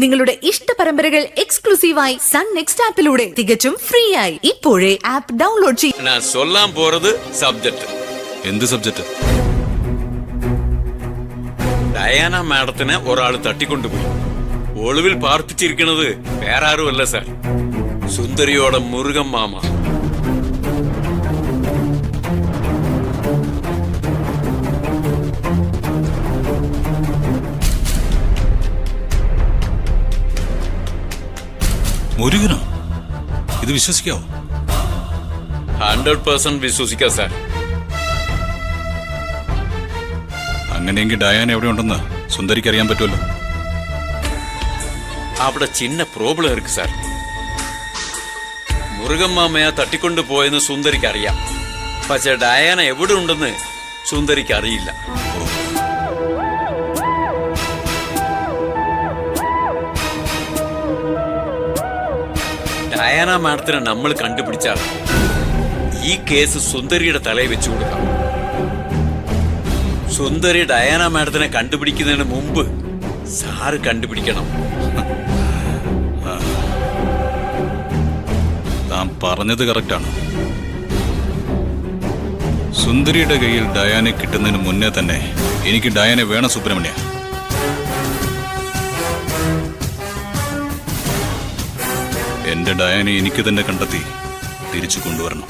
നിങ്ങളുടെ ഇഷ്ട പരമ്പരകൾ എക്സ്ക്ലൂസീവായി സൺ നെക്സ്റ്റ് ആപ്പിലൂടെ തികച്ചും ഫ്രീ ആയി ഇപ്പോഴേ ആപ്പ് ഡൗൺലോഡ് ചെയ്യൂ. ഞാൻ സൊല്ലാൻ പോறது സബ്ജക്ട്. എന്ത് സബ്ജക്ട്? ഡയാന മാഡത്തിനെ ഒരാൾ തട്ടിക്കൊണ്ടുപോയി. ഒളിവിൽ പാർപ്പിച്ചിരിക്കുന്നത് വേറെ ആരുമല്ല സാർ, സുന്ദരിയോടെ മുരുകൻ മാമ. മുരുകനോ? ഇത് വിശ്വസിക്കാവോ? 100% വിശ്വസിക്കാം സാർ. അങ്ങനെയെങ്കിൽ ഡയാന എവിടെ ഉണ്ടെന്ന് സുന്ദരിക്ക് അറിയാൻ പറ്റുമല്ലോ. അവിടെ ചിന്ന പ്രോബ്ലം ഇருக்கு സാർ. മുരുകൻ മാമയെ തട്ടിക്കൊണ്ടു പോയെന്ന് സുന്ദരിക്ക് അറിയാം, പക്ഷെ ഡയാന എവിടെ ഉണ്ടെന്ന് സുന്ദരിക്ക് അറിയില്ല. ഡയാന മാഡത്തിനെ നമ്മൾ കണ്ടുപിടിച്ചാൽ ഈ കേസ് സുന്ദരിയുടെ തലയിൽ വെച്ചു കൊടുക്കാം. സുന്ദരി ഡയാന മാഡത്തിനെ കണ്ടുപിടിക്കുന്നതിന് മുമ്പ് സാറ് കണ്ടുപിടിക്കണം. താൻ പറഞ്ഞത് കറക്റ്റാണ്. സുന്ദരിയുടെ കയ്യിൽ ഡയാനെ കിട്ടുന്നതിന് മുന്നേ തന്നെ എനിക്ക് ഡയാനെ വേണം സുബ്രഹ്മണ്യ. എന്റെ ഡയാനെ എനിക്ക് തന്നെ കണ്ടെത്തി തിരിച്ചു കൊണ്ടുവരണം.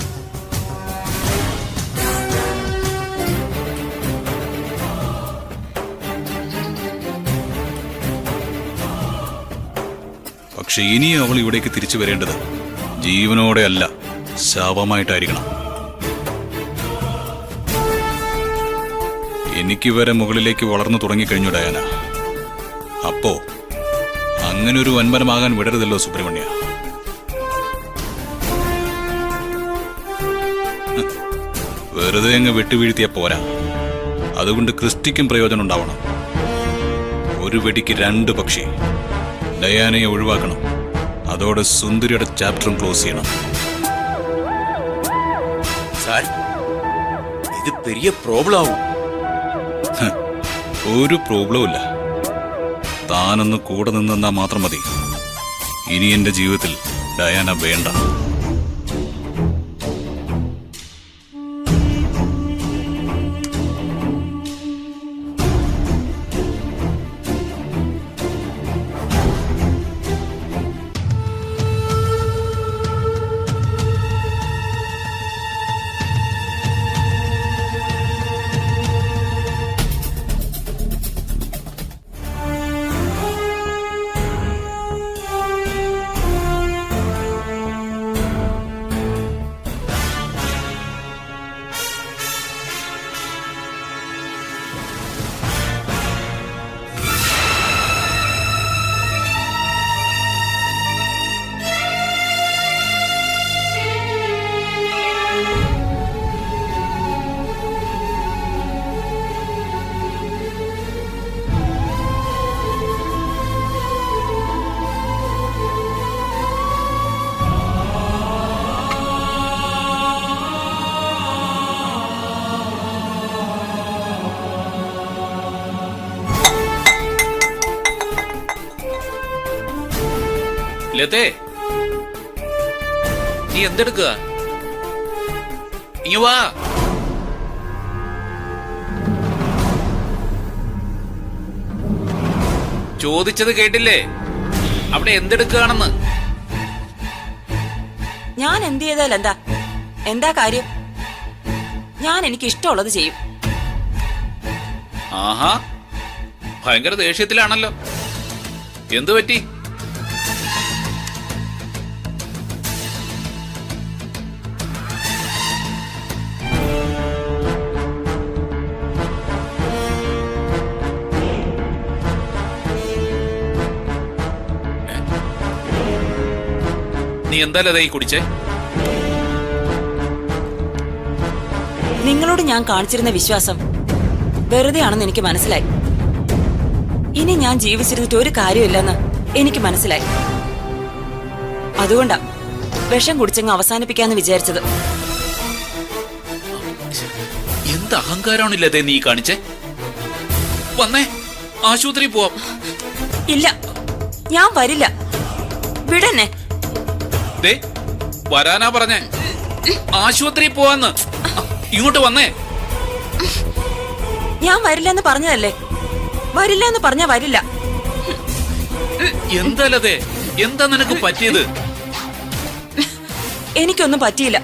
പക്ഷെ ഇനി അവൾ ഇവിടേക്ക് തിരിച്ചു വരേണ്ടത് ജീവനോടെ അല്ല, ശാപമായിട്ടായിരിക്കണം. എനിക്ക് വരെ മുകളിലേക്ക് വളർന്നു തുടങ്ങിക്കഴിഞ്ഞു ഡയാന. അപ്പോ അങ്ങനൊരു വൻമരമാകാൻ വിടരുതല്ലോ സുബ്രഹ്മണ്യ. വെറുതെ അങ്ങ് വെട്ടുവീഴ്ത്തിയ പോരാ, അതുകൊണ്ട് ക്രിസ്റ്റിക്കും പ്രയോജനം ഉണ്ടാവണം. ഒരു വെടിക്ക് 2 പക്ഷി. ഡയാനയെ ഒഴിവാക്കണം, അതോടെ സുന്ദരിയുടെ ചാപ്റ്ററും ക്ലോസ് ചെയ്യണം. സാർ, ഇത് പെരിയ പ്രോബ്ലം ആവും. ഒരു പ്രോബ്ലവും ഇല്ല. താനൊന്ന് കൂടെ നിന്നാ മാത്രം മതി. ഇനി എന്റെ ജീവിതത്തിൽ ഡയാന വേണ്ട. ലതേ, നീ എന്തെടുക്കുക? ഇങ്ങ് വാ. ചോദിച്ചത് കേട്ടില്ലേ? അവിടെ എന്തെടുക്കുകയാണെന്ന്. ഞാൻ എന്ത് ചെയ്താൽ എന്താ കാര്യം? ഞാൻ എനിക്ക് ഇഷ്ടമുള്ളത് ചെയ്യും. ആഹാ, ഭയങ്കര ദേഷ്യത്തിലാണല്ലോ. എന്തു പറ്റി? നീ എന്താ ലതേ കുടിച്ചേ? നിങ്ങളോട് ഞാൻ കാണിച്ചിരുന്ന വിശ്വാസം വെറുതെ ആണെന്ന് എനിക്ക് മനസ്സിലായി. ഇനി ഞാൻ ജീവിച്ചിരുന്നിട്ട് ഒരു കാര്യമില്ലെന്ന് എനിക്ക് മനസ്സിലായി. അതുകൊണ്ടാ വിഷം കുടിച്ചങ്ങ് അവസാനിപ്പിക്കാന്ന് വിചാരിച്ചത്. എന്ത് അഹങ്കാരമാണ് ലതേ നീ കാണിച്ചേ? വന്നേ, ആശുപത്രി പോവാം. ഇല്ല, ഞാൻ വരില്ല. വിടന്നെ. ദേ വരാനാ പറഞ്ഞേ. ആശുപത്രി പോവാന്ന്. ഇങ്ങോട്ട് വന്നേ. ഞാൻ വരില്ലെന്ന് പറഞ്ഞതല്ലേ. വരില്ല എന്ന് പറഞ്ഞാ വരില്ല. എന്താലതേ, എന്താ നിനക്ക് പറ്റിയത്? എനിക്കൊന്നും പറ്റിയില്ല.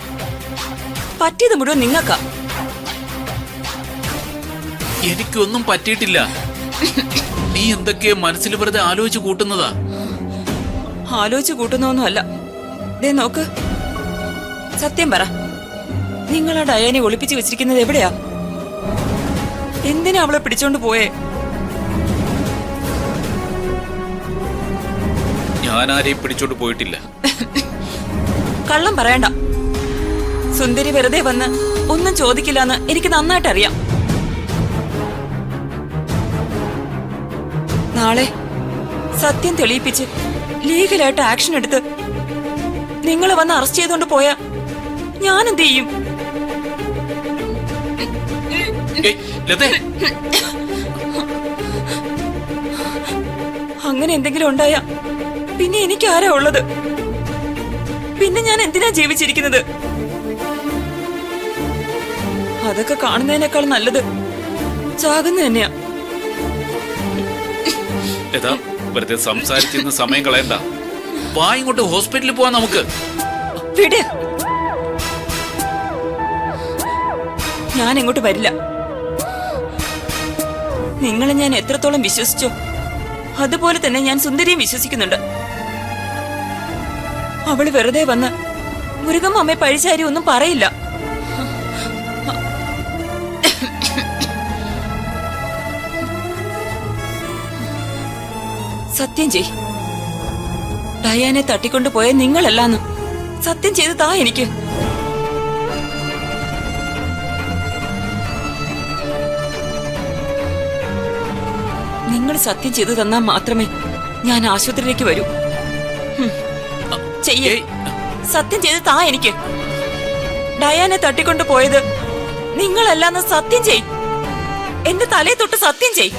പറ്റിയത് മുഴുവൻ നിങ്ങൾക്കാ. എനിക്കൊന്നും പറ്റിയിട്ടില്ല. നീ എന്തൊക്കെയോ മനസ്സിൽ വെറുതെ ആലോചിച്ച് കൂട്ടുന്നതാ. ആലോചിച്ച് കൂട്ടുന്നൊന്നുമല്ല. ദേ നോക്ക്, സത്യം പറ, നിങ്ങളാ ഡയാനെ ഒളിപ്പിച്ചു വെച്ചിരിക്കുന്നത് എവിടെയാ? എന്തിനാ അവളെ പിടിച്ചോണ്ട് പോയേ? ഞാൻ ആരെയും പിടിച്ചോണ്ട് പോയിട്ടില്ല. കള്ളം പറയണ്ട. സുന്ദരി വെറുതെ വന്ന് ഒന്നും ചോദിക്കില്ലെന്ന് എനിക്ക് നന്നായിട്ട് അറിയാം. നാളെ സത്യം തെളിയിപ്പിച്ച് ലീഗലായിട്ട് ആക്ഷൻ എടുത്ത് നിങ്ങൾ വന്ന് അറസ്റ്റ് ചെയ്തോണ്ട് പോയാ ഞാൻ എന്ത് ചെയ്യും? ഏയ്, ലതേ. അങ്ങനെ എന്തെങ്കിലും ഉണ്ടായാ പിന്നെ എനിക്ക് ആരാ ഉള്ളത്? പിന്നെ ഞാൻ എന്തിനാ ജീവിച്ചിരിക്കുന്നത്? അതൊക്കെ കാണുന്നതിനേക്കാൾ നല്ലത് ചാകുന്ന തന്നെയാ. ലതാ, വെറുതെ സംസാരിച്ചിരുന്ന സമയം കളയണ്ട. വാ, ഇങ്ങോട്ട് ഹോസ്പിറ്റലിൽ പോവാൻ നമുക്ക്. വിട്. ഞാൻ ഇങ്ങോട്ട് വരില്ല. നിങ്ങളെ ഞാൻ എത്രത്തോളം വിശ്വസിച്ചോ അതുപോലെ തന്നെ ഞാൻ സുന്ദരിയും വിശ്വസിക്കുന്നുണ്ട്. അവള് വെറുതെ വന്ന് മുരുകമ്മ അമ്മയെ പഴിച്ചാരി ഒന്നും പറയില്ല. സത്യം ചെയ്. ഡയാനെ തട്ടിക്കൊണ്ടുപോയ നിങ്ങളല്ലാന്ന് സത്യം ചെയ്ത് താ എനിക്ക്. നിങ്ങൾ സത്യം ചെയ്തു തന്നാൽ മാത്രമേ ഞാൻ ആശുപത്രിയിലേക്ക് വരൂ. ചെയ്യേ. സത്യം ചെയ്ത് താ എനിക്ക്. ഡയാനെ തട്ടിക്കൊണ്ടു പോയത് നിങ്ങളല്ലാന്ന് സത്യം ചെയ്. എന്റെ തലയെ തൊട്ട് സത്യം ചെയ്.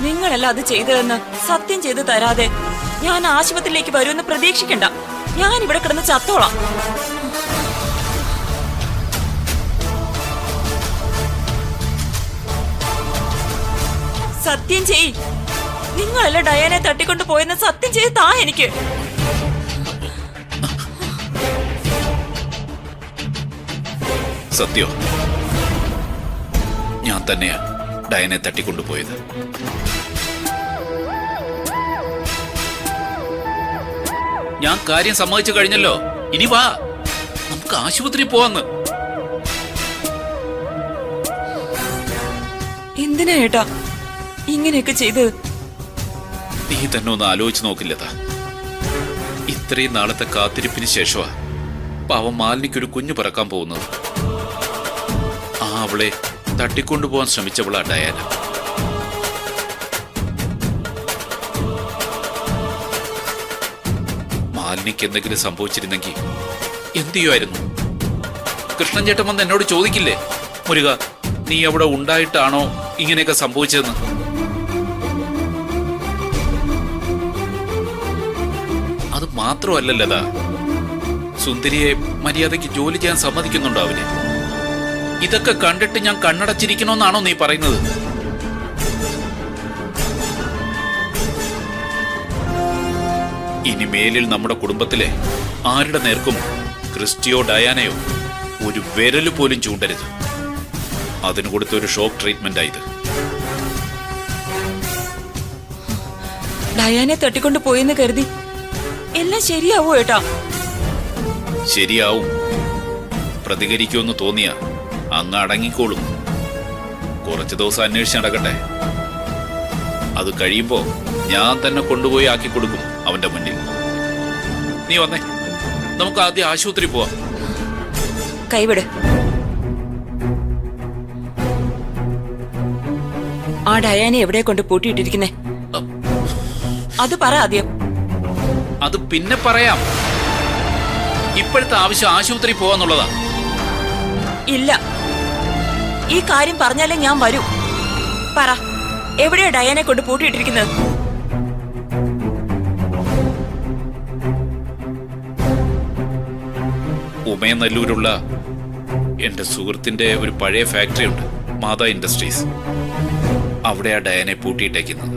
നിങ്ങളല്ല അത് ചെയ്തതെന്ന് സത്യം ചെയ്ത് തരാതെ ഞാൻ ആശുപത്രിയിലേക്ക് വരുമെന്ന് പ്രതീക്ഷിക്കണ്ട. ഞാൻ ഇവിടെ കിടന്ന് ചത്തോളാം. സത്യം ചെയ്. നിങ്ങളല്ല ഡയാനെ തട്ടിക്കൊണ്ട് പോയെന്ന് സത്യം ചെയ്ത് താ എനിക്ക്. സത്യോ, ഞാൻ തന്നെയാ ഡയനെ തട്ടിക്കൊണ്ടുപോയത്. ഞാൻ കാര്യം സമ്മതിച്ചു കഴിഞ്ഞല്ലോ. ഇനി വാ, നമുക്ക് ആശുപത്രി പോവാന്ന്. എന്തിനാ ഏട്ടാ ഇങ്ങനെയൊക്കെ ചെയ്ത്? നീ തന്നെ ഒന്ന് ആലോചിച്ച് നോക്കില്ലതാ. ഇത്രയും നാളത്തെ കാത്തിരിപ്പിന് ശേഷമാ പാവം മാലിനിക്കൊരു കുഞ്ഞു പിറക്കാൻ പോകുന്നത്. ആ അവളെ തട്ടിക്കൊണ്ടുപോകാൻ ശ്രമിച്ചവളാ ഡയാന. മാലിനിക്ക് എന്തെങ്കിലും സംഭവിച്ചിരുന്നെങ്കിൽ എന്ത് ചെയ്യുമായിരുന്നു? കൃഷ്ണൻ ചേട്ടൻ വന്ന് എന്നോട് ചോദിക്കില്ലേ, മുരുക നീ അവിടെ ഉണ്ടായിട്ടാണോ ഇങ്ങനെയൊക്കെ സംഭവിച്ചതെന്ന്? അത് മാത്രമല്ലല്ലതാ, സുന്ദരിയെ മര്യാദയ്ക്ക് ജോലി ചെയ്യാൻ സമ്മതിക്കുന്നുണ്ടോ അവന്? ഇതൊക്കെ കണ്ടിട്ട് ഞാൻ കണ്ണടച്ചിരിക്കണമെന്നാണോ നീ പറയുന്നത്? ഇനി മേലിൽ നമ്മുടെ കുടുംബത്തിലെ ആരുടെ നേർക്കും ക്രിസ്റ്റിയോ ഡയാനയോ ഒരു വിരല് പോലും ചൂണ്ടരുത്. അതിന് കൊടുത്ത ഒരു ഷോക്ക് ട്രീറ്റ്മെന്റ് ആയത്. ഡയാനെ തട്ടിക്കൊണ്ട് പോയെന്ന് കരുതി എല്ലാം ശരിയാവോ ഏട്ടാ? ശരിയാവും. പ്രതികരിക്കുമെന്ന് തോന്നിയ അങ്ങ് അടങ്ങിക്കോളും. കുറച്ചു ദിവസം അന്വേഷിച്ച് നടക്കട്ടെ. അത് കഴിയുമ്പോ ഞാൻ തന്നെ കൊണ്ടുപോയി ആക്കി കൊടുക്കും അവന്റെ മുന്നിൽ. നീ വന്നേ, നമുക്ക് ആദ്യം ആശുപത്രി പോവാം. കൈവിട്. ആ ഡയാനെ എവിടെ കൊണ്ട് പൂട്ടിയിട്ടിരിക്കുന്നേ? അത് പറ ആദ്യം. അത് പിന്നെ പറയാം. ഇപ്പോഴത്തെ ആവശ്യം ആശുപത്രി പോവാന്നുള്ളതാ. ഇല്ല, ഈ കാര്യം പറഞ്ഞാലേ ഞാൻ വരൂ. പറ, എവിടെയാ ഡയാനെ കൊണ്ട് പൂട്ടിയിട്ടിരിക്കുന്നത്? ഉമയനല്ലൂരുള്ള എന്റെ സുഹൃത്തിന്റെ ഒരു പഴയ ഫാക്ടറി ഉണ്ട്, മാതാ ഇൻഡസ്ട്രീസ്. അവിടെയാ ഡയാനെ പൂട്ടിയിട്ടേക്കുന്നത്.